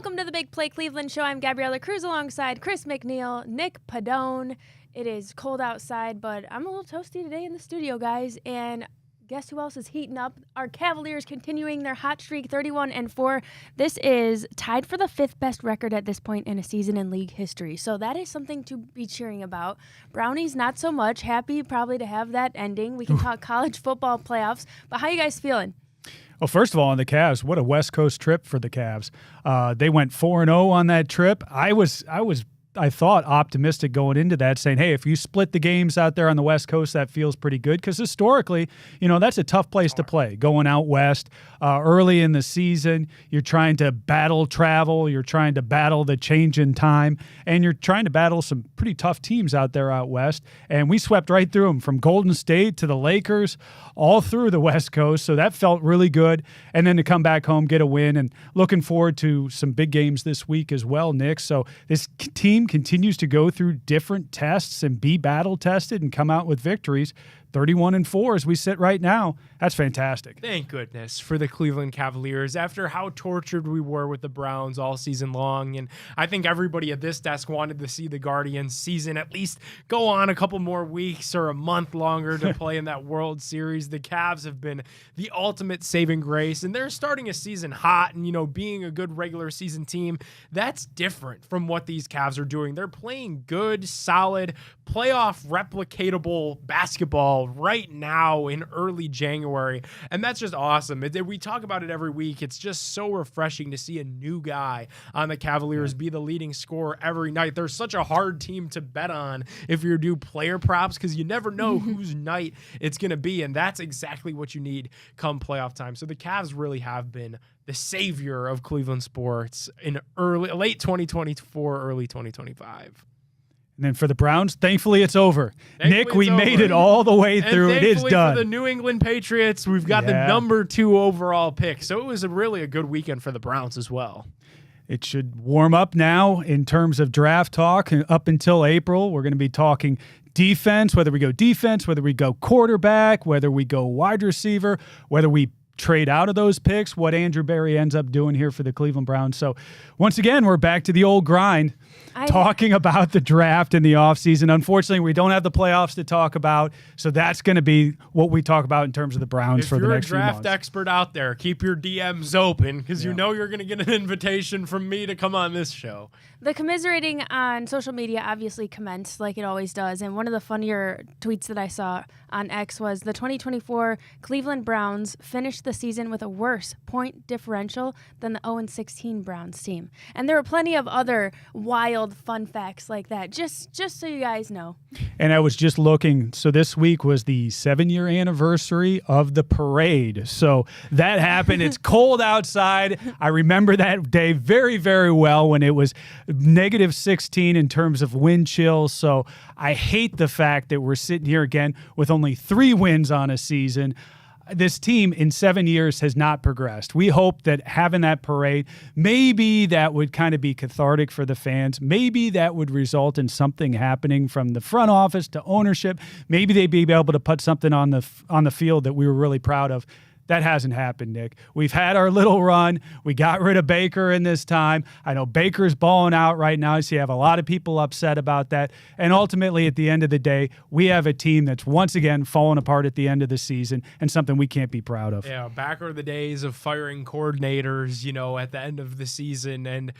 Welcome to the Big Play Cleveland Show. I'm Gabriella Cruz alongside Chris McNeil, Nick Padone. It is cold outside, but I'm a little toasty today in the studio, guys. And guess who else is heating up? Our Cavaliers continuing their hot streak, 31-4. This is tied for the 5th best record at this point in a season in league history. So that is something to be cheering about. Brownies, not so much. Happy probably to have that ending. We can talk college football playoffs. But how you guys feeling? Well, first of all, on the Cavs, what a West Coast trip for the Cavs. They went 4-0 on that trip. I thought optimistic going into that, saying, hey, if you split the games out there on the West Coast, that feels pretty good. Because historically, that's a tough place to play. Going out west early in the season, you're trying to battle travel, you're trying to battle the change in time, and you're trying to battle some pretty tough teams out there out west. And we swept right through them, from Golden State to the Lakers, all through the West Coast. So that felt really good. And then to come back home, get a win, and looking forward to some big games this week as well, Nick. So this team continues to go through different tests and be battle tested and come out with victories. 31-4 as we sit right now. That's fantastic. Thank goodness for the Cleveland Cavaliers after how tortured we were with the Browns all season long. And I think everybody at this desk wanted to see the Guardians season at least go on a couple more weeks or a month longer to play in that World Series. The Cavs have been the ultimate saving grace, and they're starting a season hot. And, being a good regular season team, that's different from what these Cavs are doing. They're playing good, solid, playoff replicatable basketball right now in early January, and that's just awesome. We talk about it every week. It's just so refreshing to see a new guy on the Cavaliers be the leading scorer every night. They're such a hard team to bet on if you do player props, because you never know whose night it's going to be, and that's exactly what you need come playoff time. So the Cavs really have been the savior of Cleveland sports in late 2024, early 2025. And then for the Browns, thankfully it's over. Nick, we it's made over. it all the way through. It is done. For the New England Patriots, we've got the number 2 overall pick. So it was really a good weekend for the Browns as well. It should warm up now in terms of draft talk. Up until April, we're going to be talking defense, whether we go quarterback, whether we go wide receiver, whether we trade out of those picks, what Andrew Berry ends up doing here for the Cleveland Browns. So once again, we're back to the old grind, talking about the draft in the offseason. Unfortunately, we don't have the playoffs to talk about, so that's going to be what we talk about in terms of the Browns for the next few months. If you're a draft expert out there, keep your DMs open, because you're going to get an invitation from me to come on this show. The commiserating on social media obviously commenced like it always does, and one of the funnier tweets that I saw on X was the 2024 Cleveland Browns finished the season with a worse point differential than the 0-16 Browns team. And there were plenty of other wild fun facts like that, just so you guys know. And I was just looking, so this week was the 7-year anniversary of the parade. So that happened. It's cold outside. I remember that day very, very well when it was -16 in terms of wind chill. So I hate the fact that we're sitting here again with only 3 wins on a season. This team in 7 years has not progressed. We hope that having that parade, maybe that would kind of be cathartic for the fans. Maybe that would result in something happening from the front office to ownership. Maybe they'd be able to put something on the field that we were really proud of. That hasn't happened, Nick. We've had our little run. We got rid of Baker in this time. I know Baker's balling out right now, so you have a lot of people upset about that. And ultimately, at the end of the day, we have a team that's once again fallen apart at the end of the season, and something we can't be proud of. Yeah, back are the days of firing coordinators, at the end of the season. And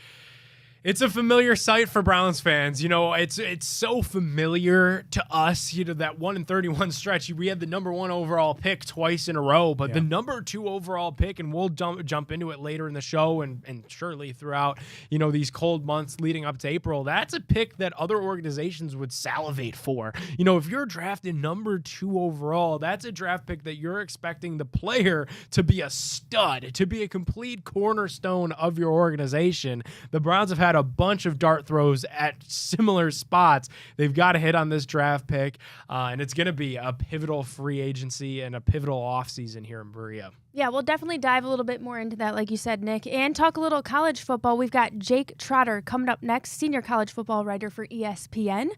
it's a familiar sight for Browns fans. It's so familiar to us, that 1-31 stretch. We had the number 1 overall pick twice in a row, but the number 2 overall pick, and we'll jump into it later in the show and surely throughout, these cold months leading up to April, that's a pick that other organizations would salivate for. If you're drafted number 2 overall, that's a draft pick that you're expecting the player to be a stud, to be a complete cornerstone of your organization. The Browns have had a bunch of dart throws at similar spots. They've got to hit on this draft pick, and it's going to be a pivotal free agency and a pivotal offseason here in Berea. Yeah, we'll definitely dive a little bit more into that, like you said, Nick, and talk a little college football. We've got Jake Trotter coming up next, senior college football writer for ESPN.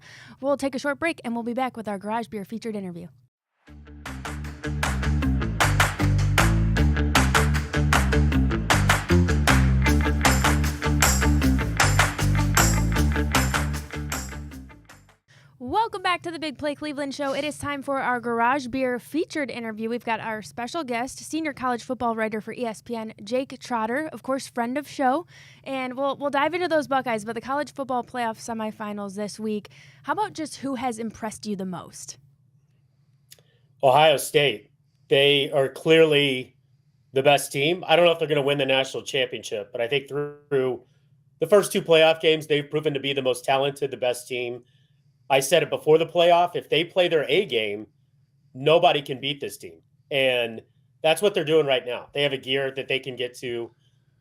We'll take a short break, and we'll be back with our Garage Beer featured interview. Welcome back to the Big Play Cleveland Show. It is time for our Garage Beer featured interview. We've got our special guest, senior college football writer for ESPN, Jake Trotter, of course, friend of show. And we'll dive into those Buckeyes, but the college football playoff semifinals this week. How about just who has impressed you the most? Ohio State. They are clearly the best team. I don't know if they're going to win the national championship, but I think through the first two playoff games, they've proven to be the most talented, the best team. I said it before the playoff. If they play their A game, nobody can beat this team. And that's what they're doing right now. They have a gear that they can get to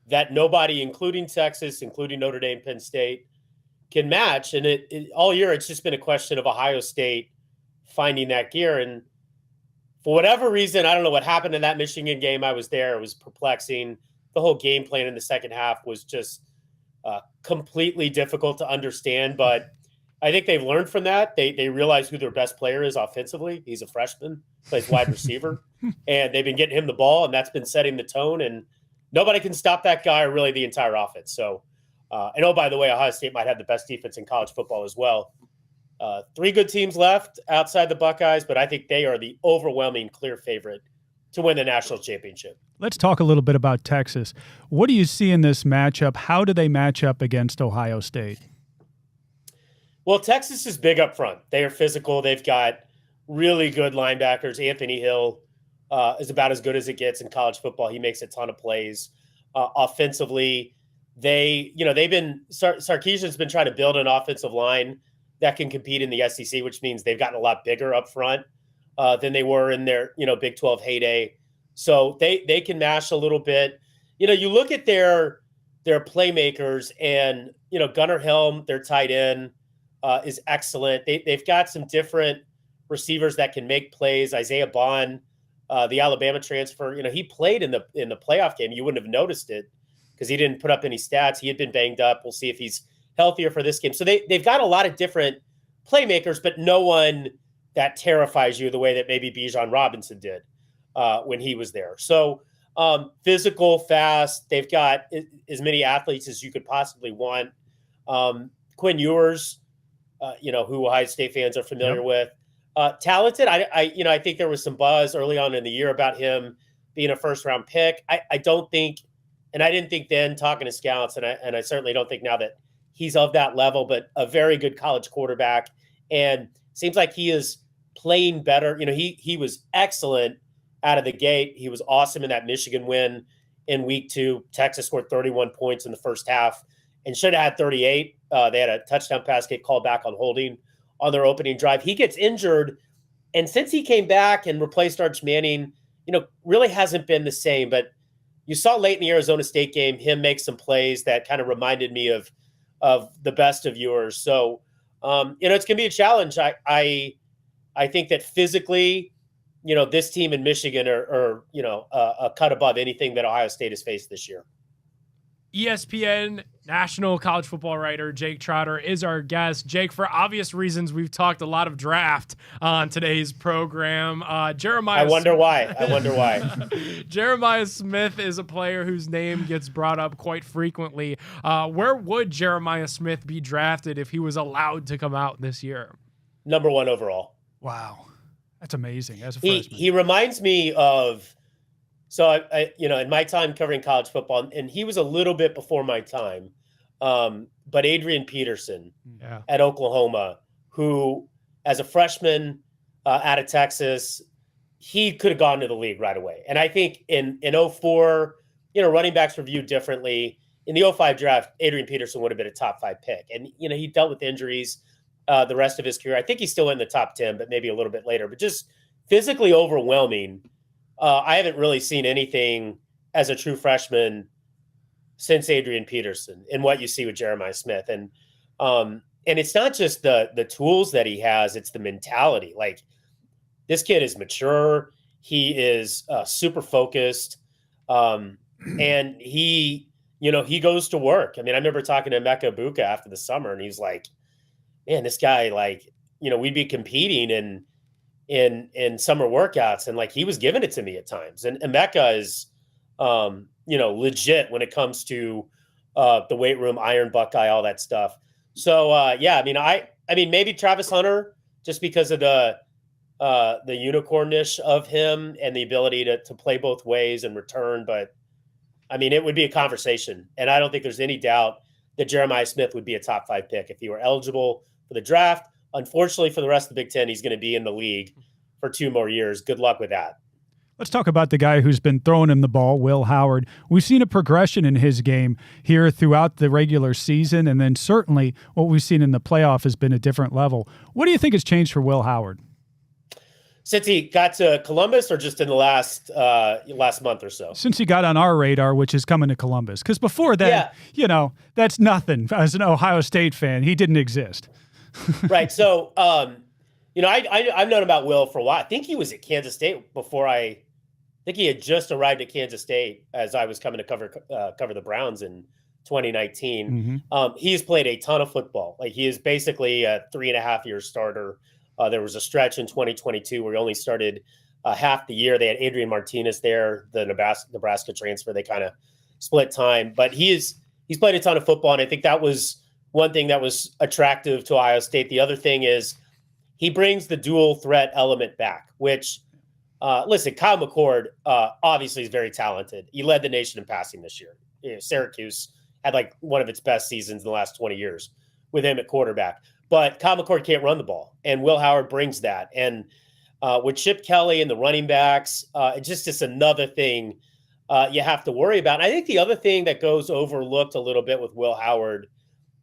that nobody, including Texas, including Notre Dame, Penn State, can match. And all year, it's just been a question of Ohio State finding that gear. And for whatever reason, I don't know what happened in that Michigan game. I was there. It was perplexing. The whole game plan in the second half was just completely difficult to understand. But I think they've learned from that. They realize who their best player is offensively. He's a freshman, plays wide receiver, and they've been getting him the ball, and that's been setting the tone. And nobody can stop that guy or really the entire offense. So, and oh, by the way, Ohio State might have the best defense in college football as well. Three good teams left outside the Buckeyes, but I think they are the overwhelming clear favorite to win the national championship. Let's talk a little bit about Texas. What do you see in this matchup? How do they match up against Ohio State? Well, Texas is big up front. They are physical. They've got really good linebackers. Anthony Hill is about as good as it gets in college football. He makes a ton of plays. Offensively, Sarkisian's been trying to build an offensive line that can compete in the SEC, which means they've gotten a lot bigger up front than they were in their, Big 12 heyday. So they can mash a little bit. You look at their playmakers and, Gunnar Helm, their tight end, is excellent. They've got some different receivers that can make plays. Isaiah Bond, the Alabama transfer, he played in the playoff game. You wouldn't have noticed it because he didn't put up any stats. He had been banged up. We'll see if he's healthier for this game. So they've got a lot of different playmakers, but no one that terrifies you the way that maybe Bijan Robinson did when he was there. So physical, fast. They've got as many athletes as you could possibly want. Quinn Ewers, who Ohio State fans are familiar with. Talented. I think there was some buzz early on in the year about him being a first-round pick. I don't think, and I didn't think then talking to scouts, and I certainly don't think now that he's of that level, but a very good college quarterback. And seems like he is playing better. He was excellent out of the gate. He was awesome in that Michigan win in week 2. Texas scored 31 points in the first half and should have had 38. They had a touchdown pass get called back on holding on their opening drive. He gets injured, and since he came back and replaced Arch Manning, really hasn't been the same. But you saw late in the Arizona State game him make some plays that kind of reminded me of the best of yours. So, it's going to be a challenge. I think that physically, this team in Michigan are a cut above anything that Ohio State has faced this year. ESPN national college football writer Jake Trotter is our guest. Jake, for obvious reasons, we've talked a lot of draft on today's program. Jeremiah. I wonder why. Jeremiah Smith is a player whose name gets brought up quite frequently. Where would Jeremiah Smith be drafted if he was allowed to come out this year? Number 1 overall. Wow, that's amazing. As a freshman, he reminds me of. So I in my time covering college football, and he was a little bit before my time, but Adrian Peterson at Oklahoma, who as a freshman out of Texas, he could have gone to the league right away. And I think in 04, running backs were viewed differently. In the 05 draft, Adrian Peterson would have been a top 5 pick. And, he dealt with injuries the rest of his career. I think he's still in the top 10, but maybe a little bit later. But just physically overwhelming. I haven't really seen anything as a true freshman since Adrian Peterson in what you see with Jeremiah Smith. And it's not just the tools that he has, it's the mentality. Like, this kid is mature. He is super focused. And he goes to work. I mean, I remember talking to Emeka Egbuka after the summer, and he's like, man, this guy, we'd be competing in summer workouts, and he was giving it to me at times. And Emeka is, legit when it comes to the weight room, Iron Buckeye, all that stuff. So I mean, maybe Travis Hunter just because of the unicornish of him and the ability to play both ways and return. But I mean, it would be a conversation, and I don't think there's any doubt that Jeremiah Smith would be a top 5 pick if he were eligible for the draft. Unfortunately, for the rest of the Big Ten, he's going to be in the league for 2 more years. Good luck with that. Let's talk about the guy who's been throwing him the ball, Will Howard. We've seen a progression in his game here throughout the regular season, and then certainly what we've seen in the playoff has been a different level. What do you think has changed for Will Howard? Since he got to Columbus, or just in the last month or so? Since he got on our radar, which is coming to Columbus. Because before that, that's nothing. As an Ohio State fan, he didn't exist. Right. So, I've known about Will for a while. I think he was at Kansas State before I think he had just arrived at Kansas State as I was coming to cover the Browns in 2019. Mm-hmm. He's played a ton of football. Like, he is basically a 3.5-year starter. There was a stretch in 2022 where he only started half the year. They had Adrian Martinez there, the Nebraska transfer. They kind of split time, but he's played a ton of football, and I think that was one thing that was attractive to Ohio State. The other thing is he brings the dual threat element back, which, listen, Kyle McCord obviously is very talented. He led the nation in passing this year. Syracuse had like one of its best seasons in the last 20 years with him at quarterback. But Kyle McCord can't run the ball, and Will Howard brings that. And with Chip Kelly and the running backs, it's just another thing you have to worry about. And I think the other thing that goes overlooked a little bit with Will Howard,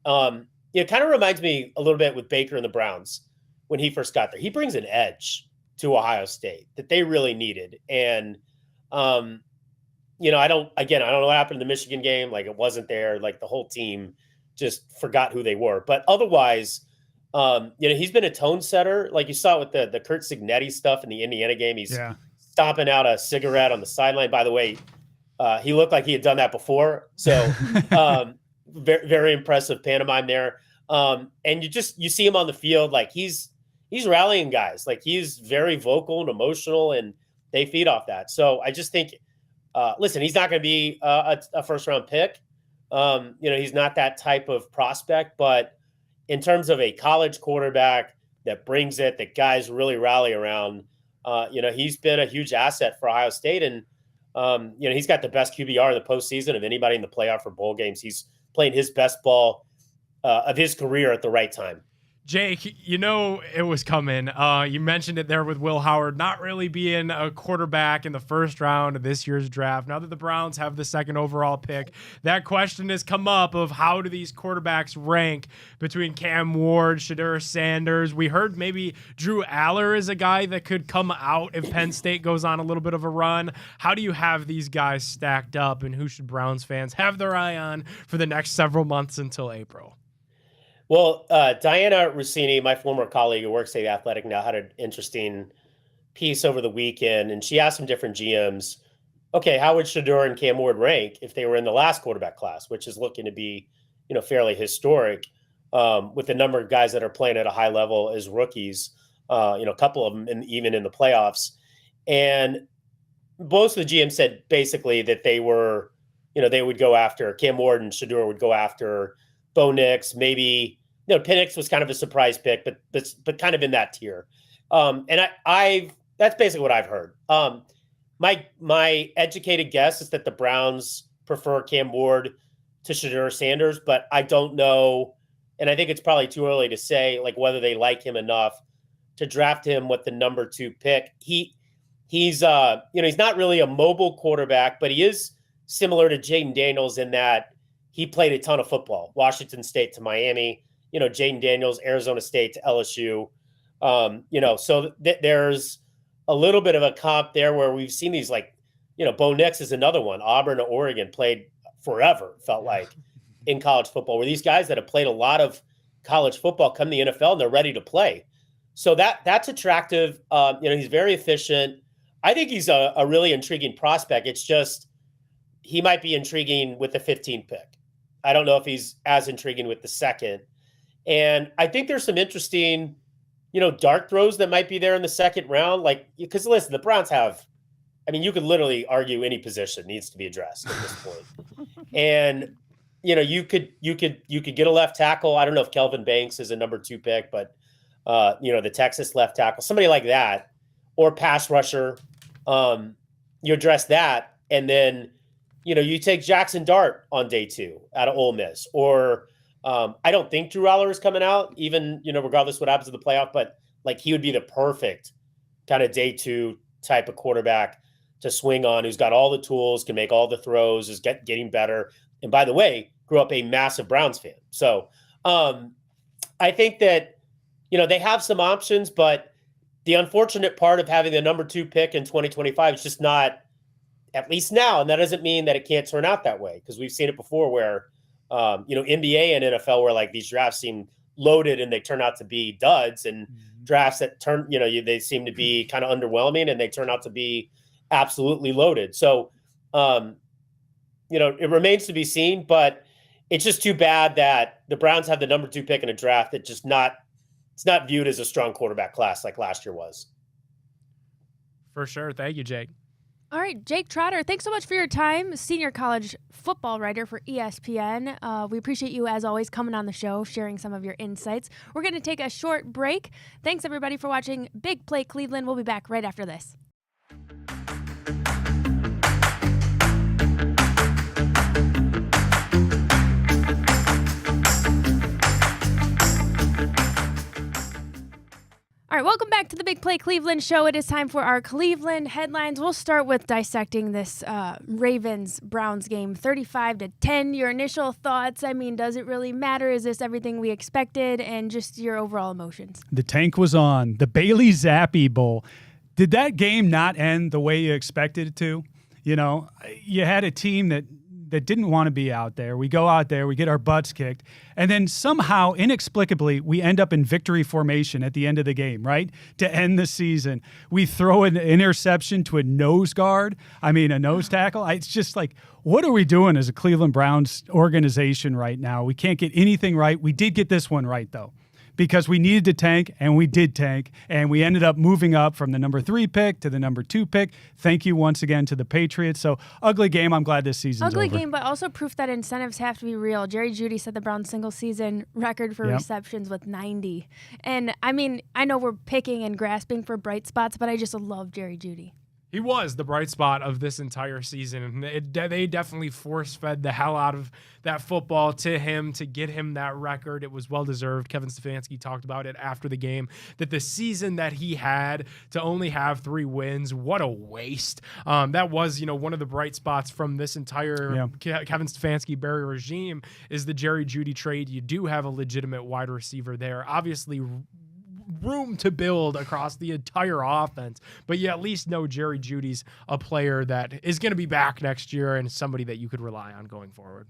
it kind of reminds me a little bit with Baker and the Browns when he first got there. He brings an edge to Ohio State that they really needed. And, I don't know what happened in the Michigan game. Like, it wasn't there. Like, the whole team just forgot who they were. But otherwise, he's been a tone setter. Like, you saw it with the Kurt Signetti stuff in the Indiana game. He's stomping out a cigarette on the sideline. By the way, he looked like he had done that before. So very, very impressive pantomime there. And you see him on the field, like he's rallying guys. Like, he's very vocal and emotional, and they feed off that. So I just think, listen, he's not going to be a first-round pick. He's not that type of prospect, but in terms of a college quarterback that brings it, that guys really rally around, he's been a huge asset for Ohio State. And, he's got the best QBR in the postseason of anybody in the playoff or bowl games. He's playing his best ball of his career at the right time. Jake, it was coming. You mentioned it there with Will Howard not really being a quarterback in the first round of this year's draft. Now that the Browns have the 2nd overall pick, that question has come up of how do these quarterbacks rank between Cam Ward, Shedeur Sanders. We heard maybe Drew Aller is a guy that could come out if Penn State goes on a little bit of a run. How do you have these guys stacked up, and who should Browns fans have their eye on for the next several months until April? Well, Diana Rossini, my former colleague who works at The Athletic now, had an interesting piece over the weekend, and she asked some different GMs, okay, how would Shedeur and Cam Ward rank if they were in the last quarterback class, which is looking to be, fairly historic, with the number of guys that are playing at a high level as rookies, a couple of them even in the playoffs. And most of the GMs said basically that they were, they would go after Cam Ward, and Shedeur would go after Bo Nix, maybe. Penix was kind of a surprise pick, but kind of in that tier. And that's basically what I've heard. My educated guess is that the Browns prefer Cam Ward to Shedeur Sanders, but I don't know. And I think it's probably too early to say like whether they like him enough to draft him with the number 2 pick. He's not really a mobile quarterback, but he is similar to Jaden Daniels in that he played a ton of football, Washington State to Miami, Jaden Daniels, Arizona State to LSU. So there's a little bit of a comp there where we've seen these Bo Nix is another one. Auburn to Oregon played forever, felt like, in college football, where these guys that have played a lot of college football come to the NFL and they're ready to play. So that's attractive. He's very efficient. I think he's a really intriguing prospect. It's just he might be intriguing with the 15th pick. I don't know if he's as intriguing with the 2nd. And I think there's some interesting, dart throws that might be there in the 2nd round. Because listen, the Browns have, you could literally argue any position needs to be addressed at this point. And, you could get a left tackle. I don't know if Kelvin Banks is a number 2 pick, but the Texas left tackle, somebody like that, or pass rusher. You address that, and then, you take Jackson Dart on day 2 out of Ole Miss, or I don't think Drew Aller is coming out, even, regardless what happens in the playoff, but like he would be the perfect kind of day 2 type of quarterback to swing on, who's got all the tools, can make all the throws, is getting better. And by the way, grew up a massive Browns fan. So I think that, they have some options, but the unfortunate part of having the number 2 pick in 2025 is just not, at least now. And that doesn't mean that it can't turn out that way, because we've seen it before where, NBA and NFL, where like these drafts seem loaded and they turn out to be duds, and drafts that turn, they seem to be kind of underwhelming and they turn out to be absolutely loaded. So, it remains to be seen, but it's just too bad that the Browns have the number 2 pick in a draft that it's not viewed as a strong quarterback class like last year was. For sure. Thank you, Jake. All right, Jake Trotter, thanks so much for your time. Senior college football writer for ESPN. We appreciate you, as always, coming on the show, sharing some of your insights. We're going to take a short break. Thanks, everybody, for watching Big Play Cleveland. We'll be back right after this. All right, welcome back to the Big Play Cleveland show. It is time for our Cleveland headlines. We'll start with dissecting this Ravens-Browns game, 35-10. Your initial thoughts? I mean, does it really matter? Is this everything we expected? And just your overall emotions. The tank was on. The Bailey Zappi Bowl. Did that game not end the way you expected it to? You had a team that didn't want to be out there. We go out there, we get our butts kicked, and then somehow, inexplicably, we end up in victory formation at the end of the game, right? To end the season. We throw an interception to a nose tackle. It's just like, what are we doing as a Cleveland Browns organization right now? We can't get anything right. We did get this one right, though, because we needed to tank, and we did tank, and we ended up moving up from the number 3 pick to the number 2 pick. Thank you once again to the Patriots. So, ugly game. I'm glad this season's over. Ugly game, but also proof that incentives have to be real. Jerry Jeudy set the Browns single-season record for receptions with 90. And, I mean, I know we're picking and grasping for bright spots, but I just love Jerry Jeudy. He was the bright spot of this entire season. And they definitely force-fed the hell out of that football to him to get him that record. It was well-deserved. Kevin Stefanski talked about it after the game, that the season that he had to only have 3 wins, what a waste. That was, one of the bright spots from this entire Kevin Stefanski-Barry regime is the Jerry Jeudy trade. You do have a legitimate wide receiver there. Obviously, room to build across the entire offense, but you at least know Jerry Jeudy's a player that is going to be back next year and somebody that you could rely on going forward.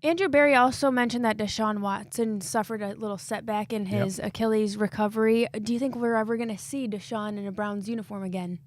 Andrew Berry also mentioned that DeShaun Watson suffered a little setback in his Achilles recovery. Do you think we're ever going to see DeShaun in a Browns uniform again?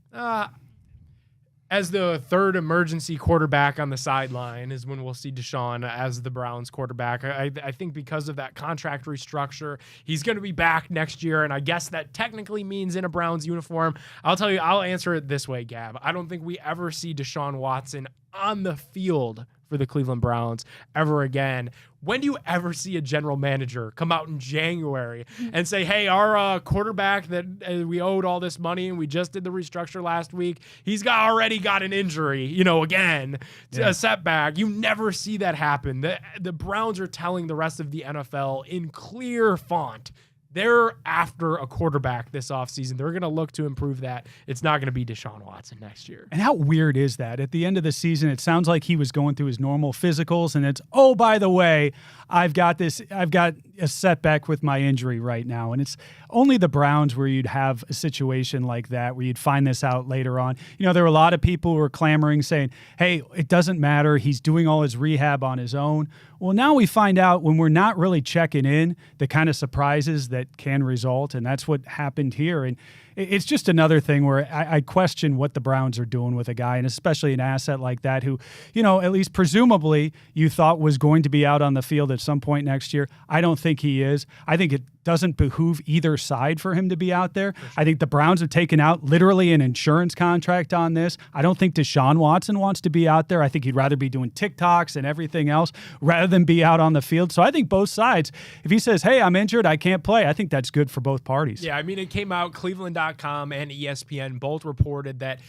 As the third emergency quarterback on the sideline is when we'll see DeShaun as the Browns quarterback. I think because of that contract restructure, he's going to be back next year, and I guess that technically means in a Browns uniform. I'll tell you, I'll answer it this way, Gab. I don't think we ever see DeShaun Watson on the field for the Cleveland Browns ever again. When do you ever see a general manager come out in January and say, hey, our quarterback that we owed all this money and we just did the restructure last week, he's already got an injury, again, a setback. You never see that happen. The Browns are telling the rest of the NFL in clear font, they're after a quarterback this offseason. They're going to look to improve that. It's not going to be DeShaun Watson next year. And how weird is that? At the end of the season, it sounds like he was going through his normal physicals, and it's, oh, by the way, I've got a setback with my injury right now. And it's only the Browns where you'd have a situation like that, where you'd find this out later on. There were a lot of people who were clamoring, saying, hey, it doesn't matter. He's doing all his rehab on his own. Well, now we find out when we're not really checking in, the kind of surprises that can result, and that's what happened here. And it's just another thing where I question what the Browns are doing with a guy, and especially an asset like that who, at least presumably you thought was going to be out on the field at some point next year. I don't think he is. I think doesn't behoove either side for him to be out there. Sure. I think the Browns have taken out literally an insurance contract on this. I don't think DeShaun Watson wants to be out there. I think he'd rather be doing TikToks and everything else rather than be out on the field. So I think both sides, if he says, hey, I'm injured, I can't play, I think that's good for both parties. Yeah, I mean, it came out, Cleveland.com and ESPN both reported that,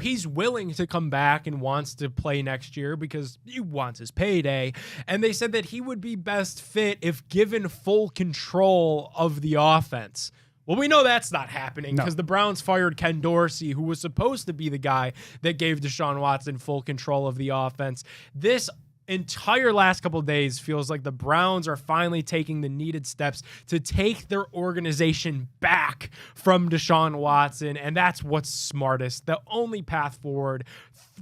he's willing to come back and wants to play next year because he wants his payday. And they said that he would be best fit if given full control of the offense. Well, we know that's not happening because the Browns fired Ken Dorsey, who was supposed to be the guy that gave DeShaun Watson full control of the offense. This entire last couple of days feels like the Browns are finally taking the needed steps to take their organization back from DeShaun Watson, and that's what's smartest. The only path forward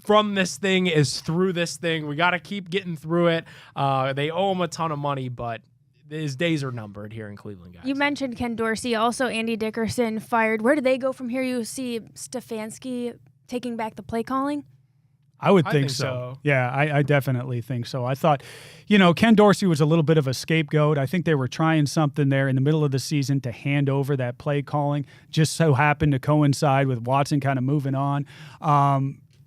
from this thing is through this thing. We got to keep getting through it. They owe him a ton of money, but his days are numbered here in Cleveland, guys. You mentioned Ken Dorsey, also Andy Dickerson fired. Where do they go from here? You see Stefanski taking back the play calling? I would think so. Yeah, I definitely think so. I thought, Ken Dorsey was a little bit of a scapegoat. I think they were trying something there in the middle of the season to hand over that play calling. Just so happened to coincide with Watson kind of moving on.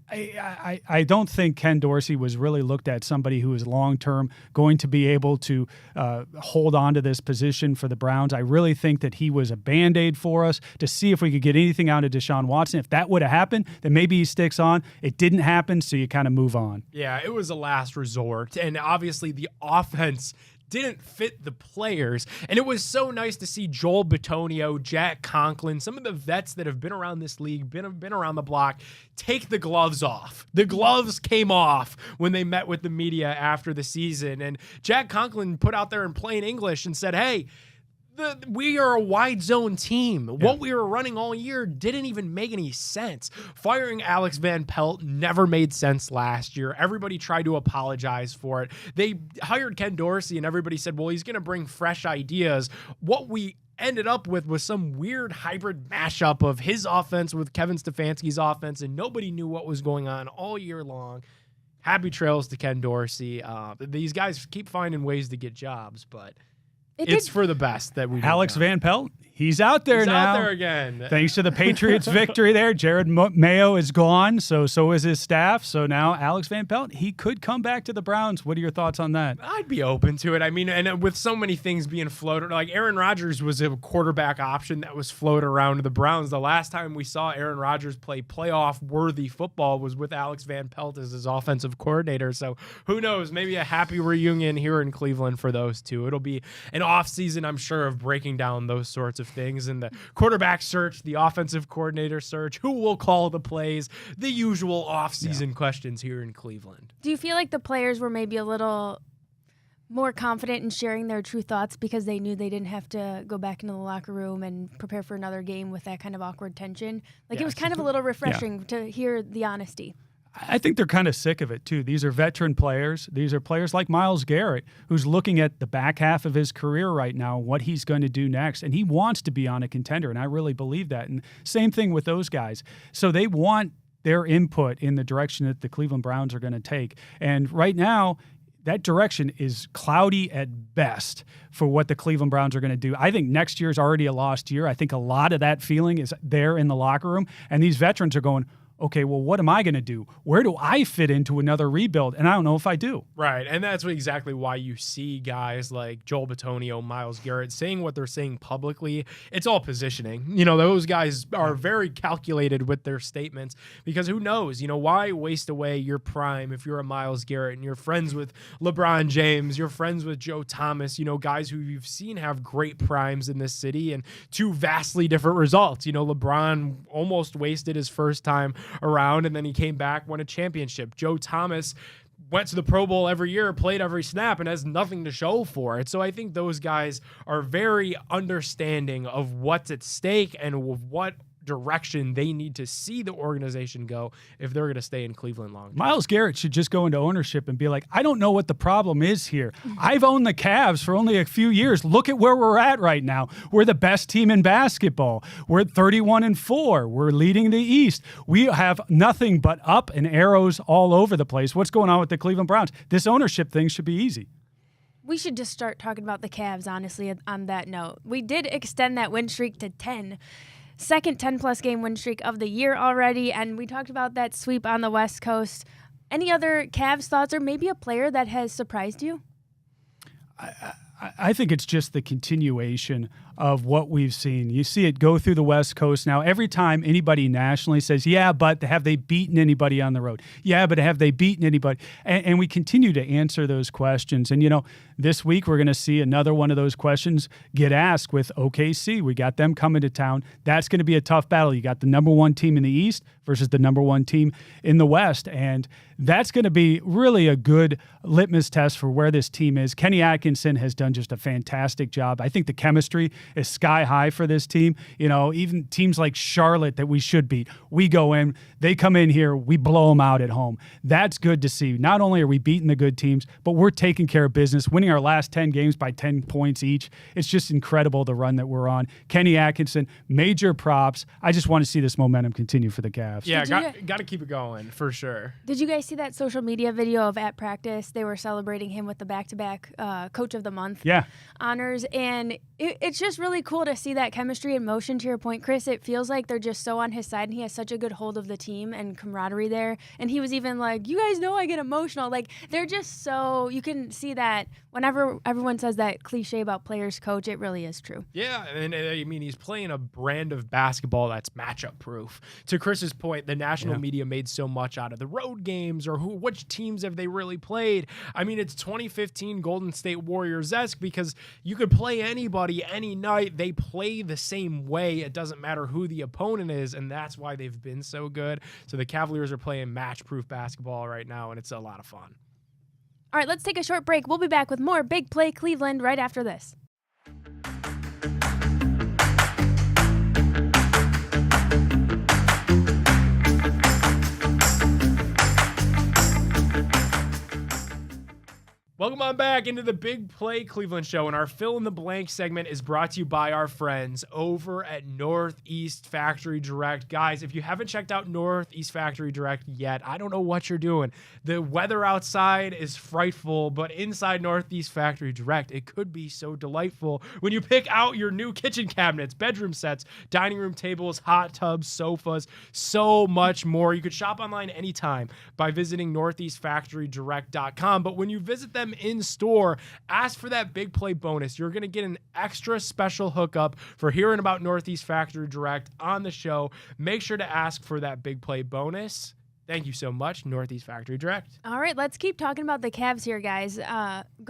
I don't think Ken Dorsey was really looked at somebody who is long-term going to be able to hold on to this position for the Browns. I really think that he was a Band-Aid for us to see if we could get anything out of DeShaun Watson. If that would have happened, then maybe he sticks on. It didn't happen, so you kind of move on. Yeah, it was a last resort. And obviously the offense didn't fit the players. And it was so nice to see Joel Bitonio, Jack Conklin, some of the vets that have been around this league, been around the block, take the gloves off. The gloves came off when they met with the media after the season. And Jack Conklin put out there in plain English and said, hey, we are a wide zone team. Yeah. What we were running all year didn't even make any sense. Firing Alex Van Pelt never made sense last year. Everybody tried to apologize for it. They hired Ken Dorsey and everybody said, well, he's going to bring fresh ideas. What we ended up with was some weird hybrid mashup of his offense with Kevin Stefanski's offense, and nobody knew what was going on all year long. Happy trails to Ken Dorsey. These guys keep finding ways to get jobs, but it's for the best that we. Alex Van Pelt, he's out there now. He's out there again. Thanks to the Patriots' victory there. Jared Mayo is gone, so is his staff. So now Alex Van Pelt, he could come back to the Browns. What are your thoughts on that? I'd be open to it. I mean, and with so many things being floated, like Aaron Rodgers was a quarterback option that was floated around to the Browns. The last time we saw Aaron Rodgers play playoff-worthy football was with Alex Van Pelt as his offensive coordinator. So who knows? Maybe a happy reunion here in Cleveland for those two. It'll be an off-season, I'm sure, of breaking down those sorts of things, and the quarterback search, the offensive coordinator search, who will call the plays, the usual off-season questions here in Cleveland. Do you feel like the players were maybe a little more confident in sharing their true thoughts because they knew they didn't have to go back into the locker room and prepare for another game with that kind of awkward tension? Like, it was kind of a little refreshing to hear the honesty. I think they're kind of sick of it, too. These are veteran players. These are players like Myles Garrett, who's looking at the back half of his career right now, what he's going to do next. And he wants to be on a contender, and I really believe that. And same thing with those guys. So they want their input in the direction that the Cleveland Browns are going to take. And right now, that direction is cloudy at best for what the Cleveland Browns are going to do. I think next year's already a lost year. I think a lot of that feeling is there in the locker room. And these veterans are going, okay, well, what am I going to do? Where do I fit into another rebuild? And I don't know if I do. Right, and that's exactly why you see guys like Joel Bitonio, Myles Garrett saying what they're saying publicly. It's all positioning. Those guys are very calculated with their statements because who knows? Why waste away your prime if you're a Myles Garrett and you're friends with LeBron James, you're friends with Joe Thomas, guys who you've seen have great primes in this city and two vastly different results. LeBron almost wasted his first time around, and then he came back, won a championship. Joe Thomas went to the Pro Bowl every year, played every snap, and has nothing to show for it. So I think those guys are very understanding of what's at stake and of what direction they need to see the organization go if they're going to stay in Cleveland long term. Myles Garrett should just go into ownership and be like, I don't know what the problem is here. I've owned the Cavs for only a few years. Look at where we're at right now. We're the best team in basketball. We're at 31-4. We're leading the East. We have nothing but up and arrows all over the place. What's going on with the Cleveland Browns? This ownership thing should be easy. We should just start talking about the Cavs, honestly, on that note. We did extend that win streak to 10. Second 10-plus game win streak of the year already, and we talked about that sweep on the West Coast. Any other Cavs thoughts, or maybe a player that has surprised you? I think it's just the continuation of what we've seen. You see it go through the West Coast now. Every time anybody nationally says, yeah, but have they beaten anybody on the road? Yeah, but have they beaten anybody? And we continue to answer those questions. And, this week we're going to see another one of those questions get asked with OKC. We got them coming to town. That's going to be a tough battle. You got the number one team in the East versus the number one team in the West. And that's going to be really a good litmus test for where this team is. Kenny Atkinson has done just a fantastic job. I think the chemistry is sky high for this team. Even teams like Charlotte that we should beat, we go in, they come in here, we blow them out at home. That's good to see. Not only are we beating the good teams, but we're taking care of business, winning our last 10 games by 10 points each. It's just incredible the run that we're on. Kenny Atkinson, major props. I just want to see this momentum continue for the Cavs. Yeah, got to keep it going for sure. Did you guys see that social media video of at practice? They were celebrating him with the back-to-back Coach of the Month honors, and it's just really cool to see that chemistry in motion. To your point, Chris, it feels like they're just so on his side, and he has such a good hold of the team and camaraderie there. And he was even like, you guys know I get emotional. Like, they're just so, you can see that whenever everyone says that cliche about players coach, it really is true. Yeah, and I mean, he's playing a brand of basketball that's matchup proof. To Chris's point, the national media made so much out of the road games or which teams have they really played. I mean, it's 2015 Golden State Warriors-esque because you could play anybody any night. They play the same way. It doesn't matter who the opponent is, and that's why they've been so good. So the Cavaliers are playing match-proof basketball right now, and it's a lot of fun. All right, let's take a short break. We'll be back with more Big Play Cleveland right after this. Welcome on back into the Big Play Cleveland Show, and our Fill in the Blank segment is brought to you by our friends over at Northeast Factory Direct. Guys, if you haven't checked out Northeast Factory Direct yet, I don't know what you're doing. The weather outside is frightful, but inside Northeast Factory Direct, it could be so delightful when you pick out your new kitchen cabinets, bedroom sets, dining room tables, hot tubs, sofas, so much more. You could shop online anytime by visiting northeastfactorydirect.com, but when you visit them in store, ask for that Big Play bonus. You're going to get an extra special hookup for hearing about Northeast Factory Direct on the show. Make sure to ask for that Big Play bonus. Thank you so much, Northeast Factory Direct. All right, let's keep talking about the Cavs here, guys.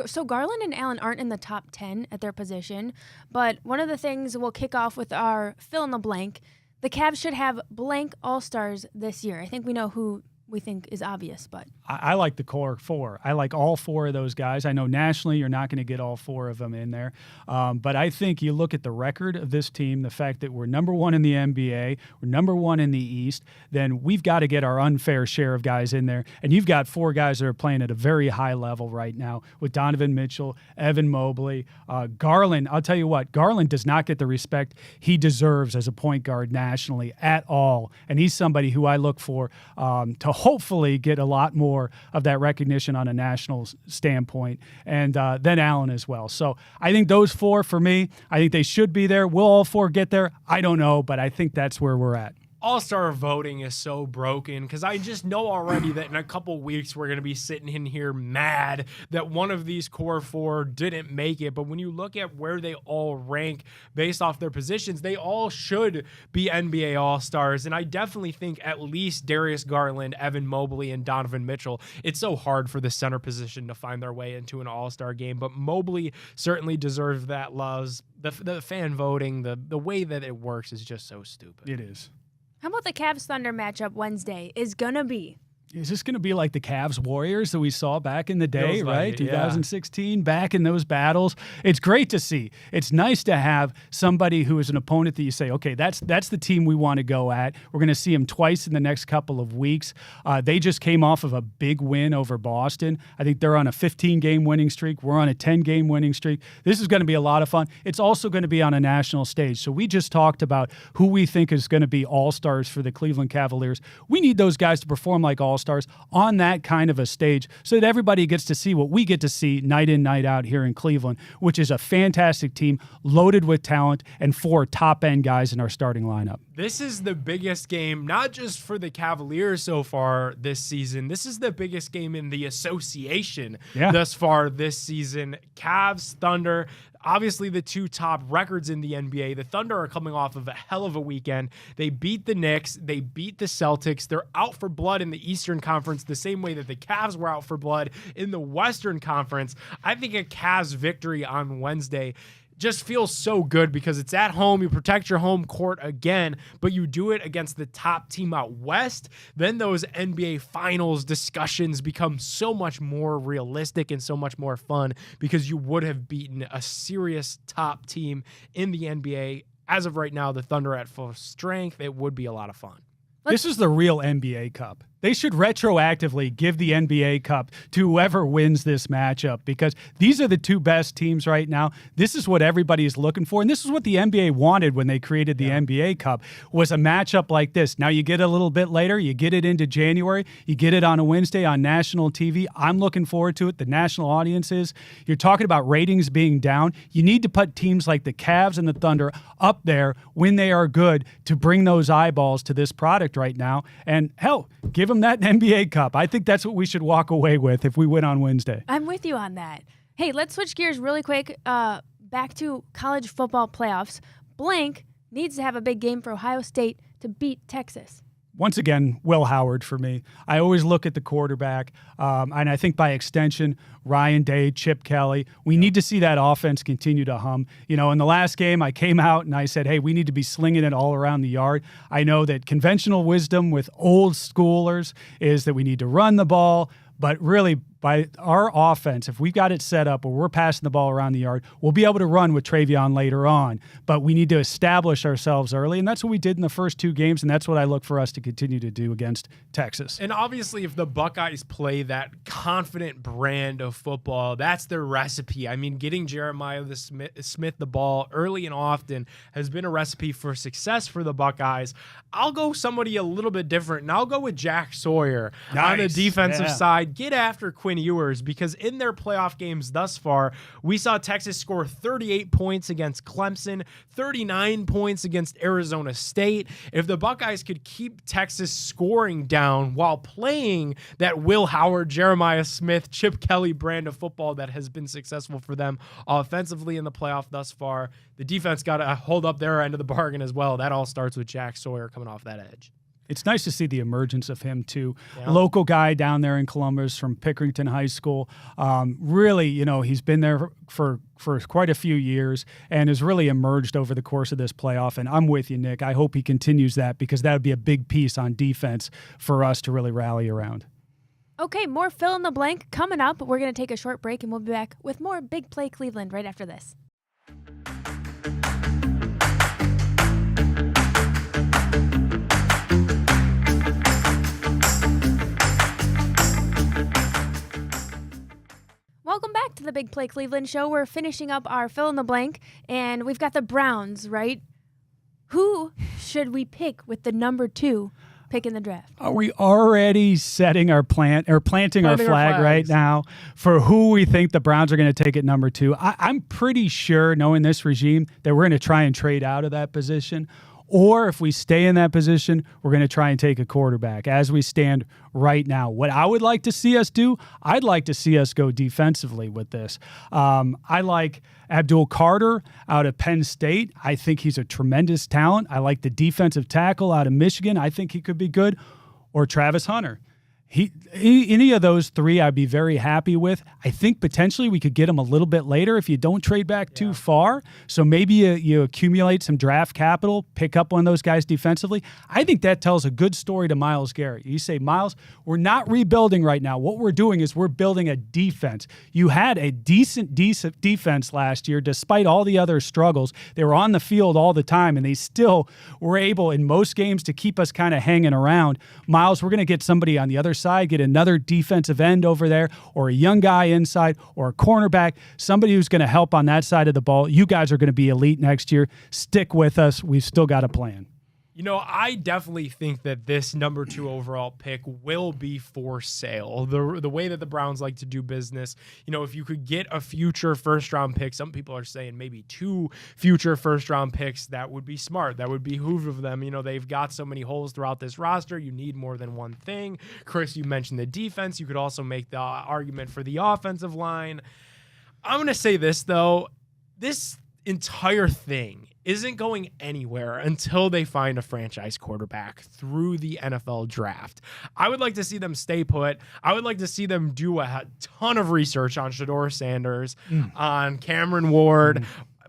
So Garland and Allen aren't in the top 10 at their position, but one of the things we'll kick off with our fill in the blank. The Cavs should have blank All-Stars this year. I think we know who we think is obvious, but I like the core four. I like all four of those guys. I know nationally you're not going to get all four of them in there, but I think you look at the record of this team, the fact that we're number one in the NBA, we're number one in the East, then we've got to get our unfair share of guys in there. And you've got four guys that are playing at a very high level right now with Donovan Mitchell, Evan Mobley, Garland. I'll tell you what, Garland does not get the respect he deserves as a point guard nationally at all. And he's somebody who I look for to hopefully get a lot more of that recognition on a national standpoint, and then Allen as well. So I think those four, for me, I think they should be there. Will all four get there? I don't know, but I think that's where we're at. All-Star voting is so broken because I just know already that in a couple weeks we're going to be sitting in here mad that one of these core four didn't make it. But when you look at where they all rank based off their positions, they all should be NBA All-Stars. And I definitely think at least Darius Garland, Evan Mobley, and Donovan Mitchell, it's so hard for the center position to find their way into an All-Star game. But Mobley certainly deserves that love. The fan voting, the way that it works is just so stupid. It is. How about the Cavs Thunder matchup Wednesday is gonna be? Is this going to be like the Cavs Warriors that we saw back in the day, right? Like it, 2016, back in those battles. It's great to see. It's nice to have somebody who is an opponent that you say, okay, that's the team we want to go at. We're going to see them twice in the next couple of weeks. They just came off of a big win over Boston. I think they're on a 15-game winning streak. We're on a 10-game winning streak. This is going to be a lot of fun. It's also going to be on a national stage. So we just talked about who we think is going to be all-stars for the Cleveland Cavaliers. We need those guys to perform like all-stars All-Stars on that kind of a stage so that everybody gets to see what we get to see night in, night out here in Cleveland, which is a fantastic team loaded with talent and 4 top-end guys in our starting lineup. This is the biggest game, not just for the Cavaliers so far this season. This is the biggest game in the association thus far this season. Cavs, Thunder, obviously the 2 top records in the NBA. The Thunder are coming off of a hell of a weekend. They beat the Knicks. They beat the Celtics. They're out for blood in the Eastern Conference the same way that the Cavs were out for blood in the Western Conference. I think a Cavs victory on Wednesday just feels so good because it's at home. You protect your home court again, but you do it against the top team out west. Then those NBA Finals discussions become so much more realistic and so much more fun because you would have beaten a serious top team in the NBA. As of right now, the Thunder at full strength. It would be a lot of fun. This is the real NBA Cup. They should retroactively give the NBA Cup to whoever wins this matchup because these are the 2 best teams right now. This is what everybody is looking for, and this is what the NBA wanted when they created the NBA Cup, was a matchup like this. Now you get it a little bit later. You get it into January. You get it on a Wednesday on national TV. I'm looking forward to it. The national audiences. You're talking about ratings being down. You need to put teams like the Cavs and the Thunder up there when they are good to bring those eyeballs to this product right now. And hell, give them that NBA Cup. I think that's what we should walk away with if we win on Wednesday. I'm with you on that. Hey, let's switch gears really quick. Back to college football playoffs. Blank needs to have a big game for Ohio State to beat Texas. Once again, Will Howard for me. I always look at the quarterback, and I think by extension, Ryan Day, Chip Kelly. We need to see that offense continue to hum. You know, in the last game, I came out and I said, hey, we need to be slinging it all around the yard. I know that conventional wisdom with old schoolers is that we need to run the ball, but really by our offense, if we've got it set up where we're passing the ball around the yard, we'll be able to run with Travion later on. But we need to establish ourselves early, and that's what we did in the first 2 games, and that's what I look for us to continue to do against Texas. And obviously, if the Buckeyes play that confident brand of football, that's their recipe. I mean, getting Jeremiah Smith the ball early and often has been a recipe for success for the Buckeyes. I'll go somebody a little bit different, and I'll go with Jack Sawyer on the defensive side. Get after Quinn Ewers, because in their playoff games thus far, we saw Texas score 38 points against Clemson, 39 points against Arizona State. If the Buckeyes could keep Texas scoring down while playing that Will Howard, Jeremiah Smith, Chip Kelly brand of football that has been successful for them offensively in the playoff thus far, the defense got to hold up their end of the bargain as well. That all starts with Jack Sawyer coming off that edge. It's nice to see the emergence of him, too. Yeah. Local guy down there in Columbus from Pickerington High School. Really, you know, he's been there for quite a few years and has really emerged over the course of this playoff. And I'm with you, Nick. I hope he continues that because that would be a big piece on defense for us to really rally around. Okay, more fill in the blank coming up. We're going to take a short break, and we'll be back with more Big Play Cleveland right after this. Welcome back to the Big Play Cleveland Show. We're finishing up our fill in the blank, and we've got the Browns, right? Who should we pick with the number 2 pick in the draft? Are we already setting our planting our flag right now for who we think the Browns are going to take at number 2? I'm pretty sure, knowing this regime, that we're going to try and trade out of that position. Or if we stay in that position, we're going to try and take a quarterback as we stand right now. What I would like to see us do, I'd like to see us go defensively with this. I like Abdul Carter out of Penn State. I think he's a tremendous talent. I like the defensive tackle out of Michigan. I think he could be good. Or Travis Hunter. Any of those 3 I'd be very happy with. I think potentially we could get him a little bit later if you don't trade back too far. So maybe you accumulate some draft capital, pick up one of those guys defensively. I think that tells a good story to Myles Garrett. You say, Myles, we're not rebuilding right now. What we're doing is we're building a defense. You had a decent defense last year despite all the other struggles. They were on the field all the time, and they still were able in most games to keep us kind of hanging around. Myles, we're going to get somebody on the other side, get another defensive end over there, or a young guy inside, or a cornerback, somebody who's going to help on that side of the ball. You guys are going to be elite next year. Stick with us. We've still got a plan. You know, I definitely think that this number 2 overall pick will be for sale. The way that the Browns like to do business, you know, if you could get a future first-round pick, some people are saying maybe 2 future first-round picks, that would be smart. That would behoove of them. You know, they've got so many holes throughout this roster. You need more than one thing. Chris, you mentioned the defense. You could also make the argument for the offensive line. I'm going to say this, though. This entire thing isn't going anywhere until they find a franchise quarterback through the NFL draft. I would like to see them stay put. I would like to see them do a ton of research on Shedeur Sanders, on Cameron Ward.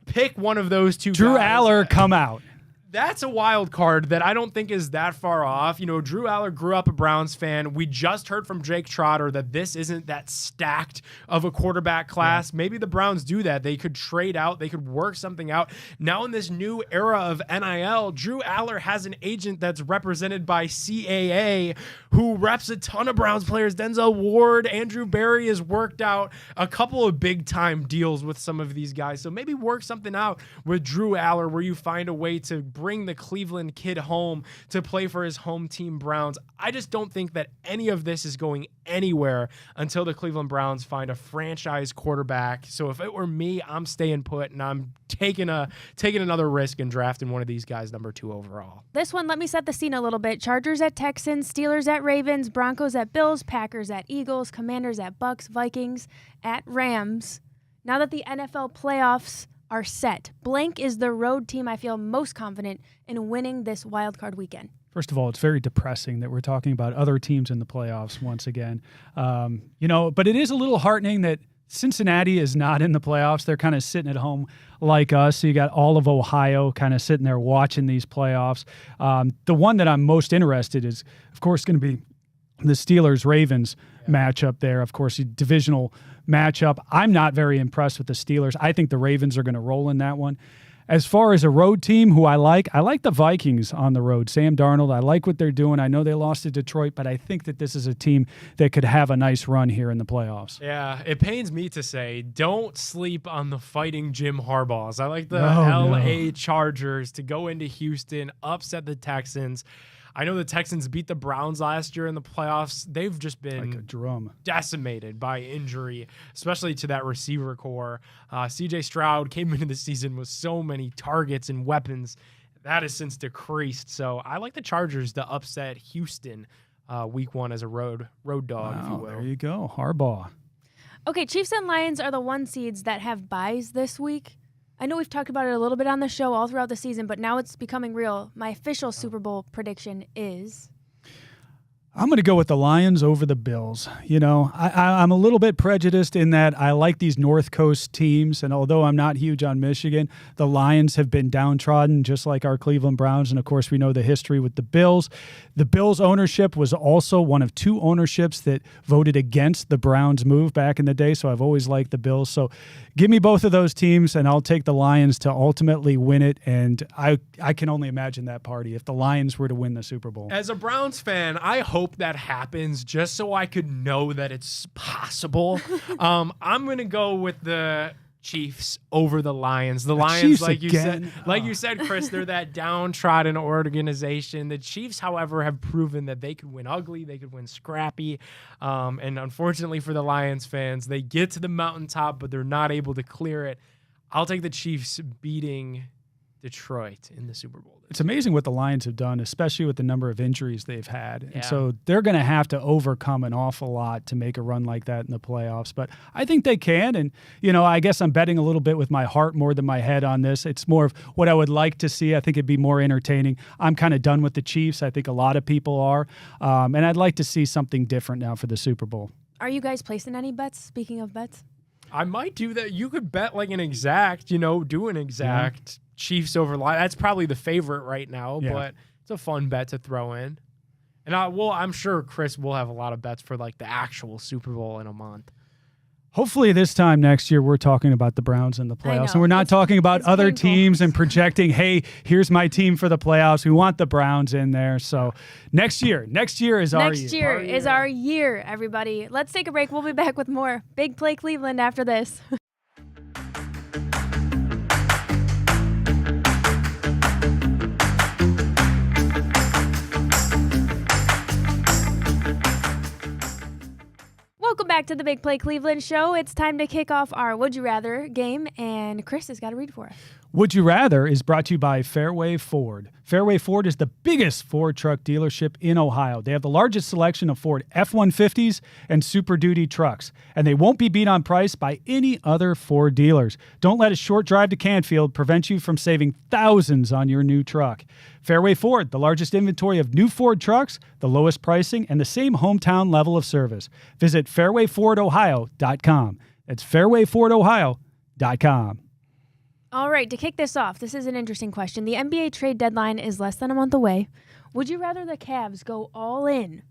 Pick one of those two Drew guys. Aller, come out. That's a wild card that I don't think is that far off. You know, Drew Aller grew up a Browns fan. We just heard from Jake Trotter that this isn't that stacked of a quarterback class. Yeah. Maybe the Browns do that. They could trade out. They could work something out. Now in this new era of NIL, Drew Aller has an agent that's represented by CAA who reps a ton of Browns players. Denzel Ward, Andrew Berry has worked out a couple of big-time deals with some of these guys. So maybe work something out with Drew Aller where you find a way to bring the Cleveland kid home to play for his home team Browns. I just don't think that any of this is going anywhere until the Cleveland Browns find a franchise quarterback. So if it were me, I'm staying put and I'm taking another risk and drafting one of these guys number 2 overall. This one, let me set the scene a little bit. Chargers at Texans, Steelers at Ravens, Broncos at Bills, Packers at Eagles, Commanders at Bucks, Vikings at Rams. Now that the NFL playoffs are set, blank is the road team I feel most confident in winning this wildcard weekend. First of all, it's very depressing that we're talking about other teams in the playoffs once again. You know, but it is a little heartening that Cincinnati is not in the playoffs. They're kind of sitting at home like us. So you got all of Ohio kind of sitting there watching these playoffs. The one that I'm most interested is, of course, going to be the Steelers-Ravens matchup there. Of course, a divisional matchup. I'm not very impressed with the Steelers. I think the Ravens are going to roll in that one. As far as a road team who I like the Vikings on the road. Sam Darnold, I like what they're doing. I know they lost to Detroit, but I think that this is a team that could have a nice run here in the playoffs. Yeah, it pains me to say, don't sleep on the fighting Jim Harbaughs. I like the LA Chargers to go into Houston, upset the Texans. I know the Texans beat the Browns last year in the playoffs. They've just been like a drum, decimated by injury, especially to that receiver core. CJ Stroud came into the season with so many targets and weapons. That has since decreased. So I like the Chargers to upset Houston week 1 as a road dog, if you will. There you go, Harbaugh. Okay, Chiefs and Lions are the 1 seeds that have byes this week. I know we've talked about it a little bit on the show all throughout the season, but now it's becoming real. My official Super Bowl prediction is... I'm going to go with the Lions over the Bills. You know, I'm a little bit prejudiced in that I like these North Coast teams, and although I'm not huge on Michigan, the Lions have been downtrodden just like our Cleveland Browns, and of course we know the history with the Bills. The Bills ownership was also one of 2 ownerships that voted against the Browns move back in the day, so I've always liked the Bills. So give me both of those teams, and I'll take the Lions to ultimately win it, and I can only imagine that party if the Lions were to win the Super Bowl. As a Browns fan, I hope that happens just so I could know that it's possible. I'm going to go with the Chiefs over the Lions. The Lions, Chiefs like you again. you said, Chris, they're that downtrodden organization. The Chiefs, however, have proven that they could win ugly, they could win scrappy. And unfortunately for the Lions fans, they get to the mountaintop, but they're not able to clear it. I'll take the Chiefs beating Detroit in the Super Bowl. It's amazing what the Lions have done, especially with the number of injuries they've had. And so they're going to have to overcome an awful lot to make a run like that in the playoffs. But I think they can. And, you know, I guess I'm betting a little bit with my heart more than my head on this. It's more of what I would like to see. I think it'd be more entertaining. I'm kind of done with the Chiefs. I think a lot of people are. And I'd like to see something different now for the Super Bowl. Are you guys placing any bets, speaking of bets? I might do that. You could bet like an exact, do an exact. Chiefs over Lions. That's probably the favorite right now, but it's a fun bet to throw in. And I'm sure Chris will have a lot of bets for like the actual Super Bowl in a month. Hopefully this time next year we're talking about the Browns in the playoffs. And we're not talking about other teams and projecting, hey, here's my team for the playoffs. We want the Browns in there. So next year is our year. Next year is our year, everybody. Let's take a break. We'll be back with more Big Play Cleveland after this. back to the Big Play Cleveland show. It's time to kick off our Would You Rather game, and Chris has got to read for us. Would You Rather is brought to you by Fairway Ford. Fairway Ford is the biggest Ford truck dealership in Ohio. They have the largest selection of Ford F-150s and Super Duty trucks, and they won't be beat on price by any other Ford dealers. Don't let a short drive to Canfield prevent you from saving thousands on your new truck. Fairway Ford, the largest inventory of new Ford trucks, the lowest pricing, and the same hometown level of service. Visit fairwayfordohio.com. That's fairwayfordohio.com. All right, to kick this off, this is an interesting question. The NBA trade deadline is less than a month away. Would you rather the Cavs go all in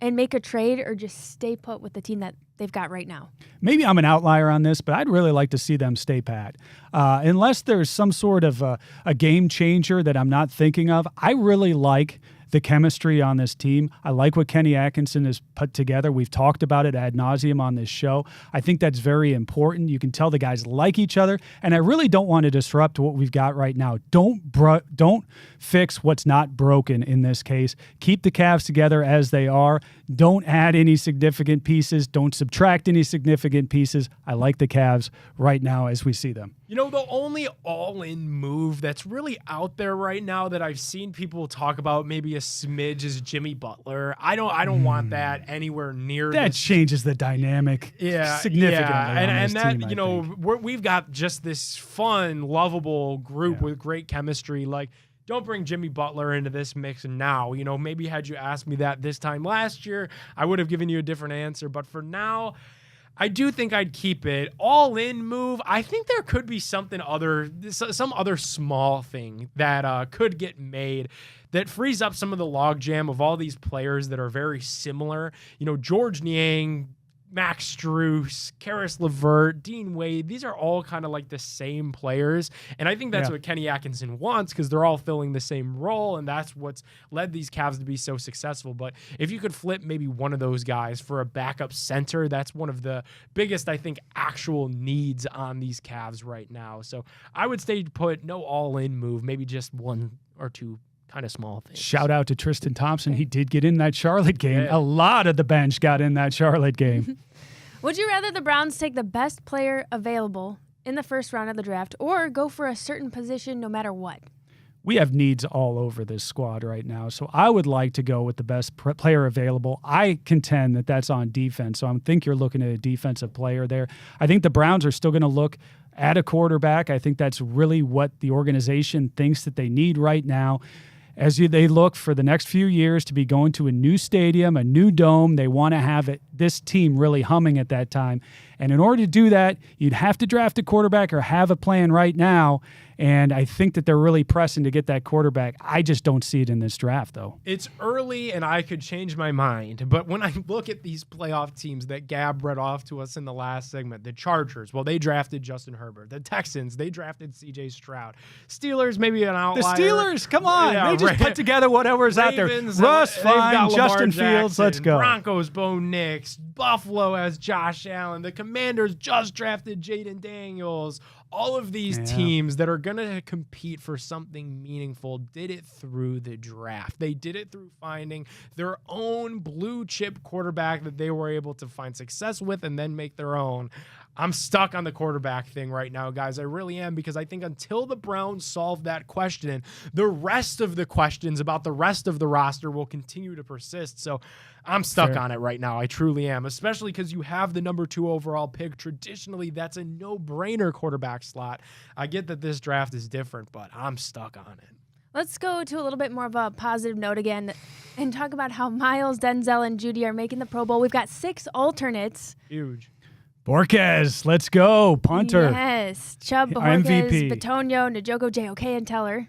and make a trade or just stay put with the team that they've got right now? Maybe I'm an outlier on this, but I'd really like to see them stay pat. Unless there's some sort of a game changer that I'm not thinking of, I really like the chemistry on this team. I like what Kenny Atkinson has put together. We've talked about it ad nauseum on this show. I think that's very important. You can tell the guys like each other, and I really don't want to disrupt what we've got right now. Don't fix what's not broken in this case. Keep the Cavs together as they are. Don't add any significant pieces. Don't subtract any significant pieces. I like the Cavs right now as we see them. You know, the only all-in move that's really out there right now that I've seen people talk about, maybe a smidge, is Jimmy Butler. I don't want that anywhere near. That changes the dynamic significantly. And that team, you know, we've got just this fun, lovable group with great chemistry. Like, don't bring Jimmy Butler into this mix now. You know, maybe had you asked me that this time last year, I would have given you a different answer. But for now, I do think I'd keep it. All-in move, I think there could be some other small thing that could get made that frees up some of the logjam of all these players that are very similar. You know, George Niang, Max Strus, Karis LeVert, Dean Wade, these are all kind of like the same players. And I think that's what Kenny Atkinson wants, because they're all filling the same role, and that's what's led these Cavs to be so successful. But if you could flip maybe one of those guys for a backup center, that's one of the biggest, I think, actual needs on these Cavs right now. So I would stay put, no all-in move, maybe just one or two kind of small things. Shout out to Tristan Thompson. He did get in that Charlotte game. Yeah. A lot of the bench got in that Charlotte game. Would you rather the Browns take the best player available in the first round of the draft or go for a certain position no matter what? We have needs all over this squad right now, so I would like to go with the best player available. I contend that that's on defense, so I think you're looking at a defensive player there. I think the Browns are still going to look at a quarterback. I think that's really what the organization thinks that they need right now. As they look for the next few years to be going to a new stadium, a new dome, they want to have this team really humming at that time. And in order to do that, you'd have to draft a quarterback or have a plan right now. And I think that they're really pressing to get that quarterback. I just don't see it in this draft, though. It's early, and I could change my mind. But when I look at these playoff teams that Gab read off to us in the last segment, the Chargers, well, they drafted Justin Herbert. The Texans, they drafted C.J. Stroud. Steelers, maybe an outlier. The Steelers, come on. They just put together whatever's out there. Russ, fine. Justin Fields, let's go. Broncos, Bo Nix. Buffalo has Josh Allen. The Commanders just drafted Jaden Daniels. All of these teams that are going to compete for something meaningful did it through the draft. They did it through finding their own blue chip quarterback that they were able to find success with and then make their own. I'm stuck on the quarterback thing right now, guys. I really am, because I think until the Browns solve that question, the rest of the questions about the rest of the roster will continue to persist. So I'm stuck on it right now. I truly am, especially because you have the number 2 overall pick. Traditionally, that's a no-brainer quarterback slot. I get that this draft is different, but I'm stuck on it. Let's go to a little bit more of a positive note again and talk about how Miles, Denzel, and Jeudy are making the Pro Bowl. We've got 6 alternates. Huge. Borges, let's go. Punter. Yes. Chubb, MVP. Bitonio, Njoku, JOK, and Teller.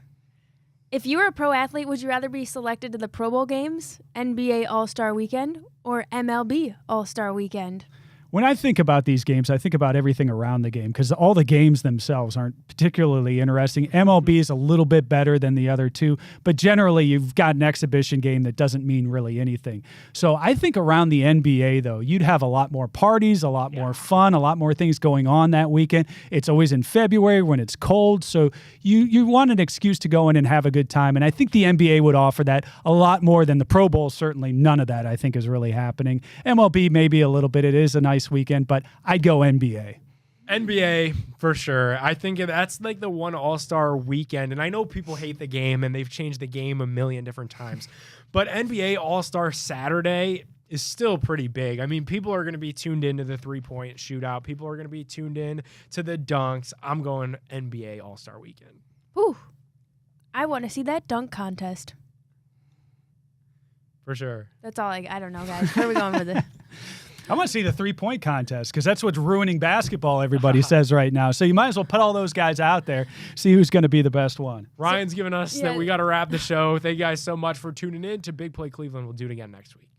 If you were a pro athlete, would you rather be selected to the Pro Bowl games, NBA All-Star Weekend, or MLB All-Star Weekend? When I think about these games, I think about everything around the game because all the games themselves aren't particularly interesting. MLB is a little bit better than the other two, but generally you've got an exhibition game that doesn't mean really anything. So I think around the NBA, though, you'd have a lot more parties, a lot more fun, a lot more things going on that weekend. It's always in February when it's cold, so you want an excuse to go in and have a good time, and I think the NBA would offer that a lot more than the Pro Bowl. Certainly none of that I think is really happening. MLB maybe a little bit. It is a nice weekend, but I'd go NBA. NBA for sure. I think that's like the one All-Star weekend, and I know people hate the game and they've changed the game a million different times, but NBA All-Star Saturday is still pretty big. I mean, people are going to be tuned into the three-point shootout. People are going to be tuned in to the dunks. I'm going NBA All-Star weekend. Ooh, I want to see that dunk contest. For sure. That's all I don't know, guys. Where are we going with it? I want to see the three-point contest because that's what's ruining basketball, everybody says right now. So you might as well put all those guys out there, see who's going to be the best one. Ryan's giving us that we got to wrap the show. Thank you guys so much for tuning in to Big Play Cleveland. We'll do it again next week.